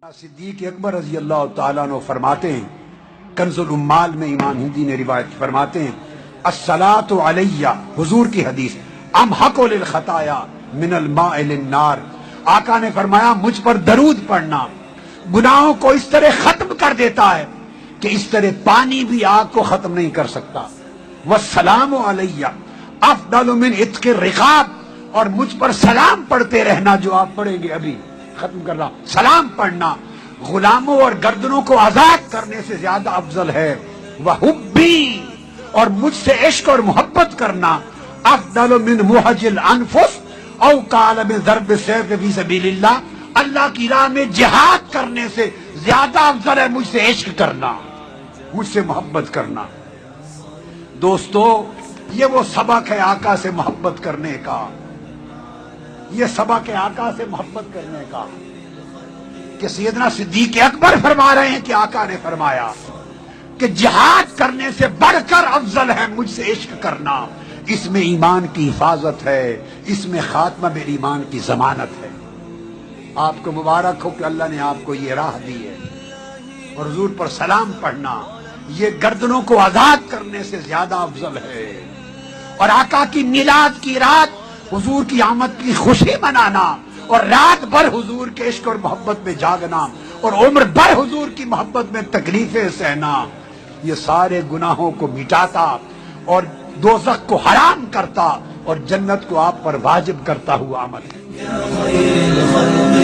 صدیق اکبر رضی اللہ تعالیٰ عنہ فرماتے ہیں، کنز الامال میں امام ہندی نے روایت فرماتے ہیں، الصلاۃ علیہ، حضور کی حدیث، امحق للخطایا من الماء للنار، آقا نے فرمایا مجھ پر درود پڑھنا گناہوں کو اس طرح ختم کر دیتا ہے کہ اس طرح پانی بھی آگ کو ختم نہیں کر سکتا۔ والسلام علیہ افضل من عتق الرقاب، اور مجھ پر سلام پڑھتے رہنا، جو آپ پڑھیں گے ابھی ختم کر رہا، سلام پڑھنا غلاموں اور گردنوں کو آزاد کرنے سے زیادہ افضل ہے۔ وحبی، اور مجھ سے عشق اور محبت کرنا، افضل من محج الانفس او قال من ضرب السیف فی سبیل اللہ، اللہ کی راہ میں جہاد کرنے سے زیادہ افضل ہے مجھ سے عشق کرنا، مجھ سے محبت کرنا۔ دوستو، یہ وہ سبق ہے آقا سے محبت کرنے کا، یہ سبق ہے آقا سے محبت کرنے کا کہ سیدنا صدیق اکبر فرما رہے ہیں کہ آقا نے فرمایا کہ جہاد کرنے سے بڑھ کر افضل ہے مجھ سے عشق کرنا، اس میں ایمان کی حفاظت ہے، اس میں خاتمہ بال ایمان کی ضمانت ہے۔ آپ کو مبارک ہو کہ اللہ نے آپ کو یہ راہ دی ہے، اور حضور پر سلام پڑھنا یہ گردنوں کو آزاد کرنے سے زیادہ افضل ہے، اور آقا کی میلاد کی رات حضور کی آمد کی خوشی منانا، اور رات بھر حضور کے عشق اور محبت میں جاگنا، اور عمر بھر حضور کی محبت میں تکلیفیں سہنا، یہ سارے گناہوں کو مٹاتا اور دوزخ کو حرام کرتا اور جنت کو آپ پر واجب کرتا ہوا عمل ہے۔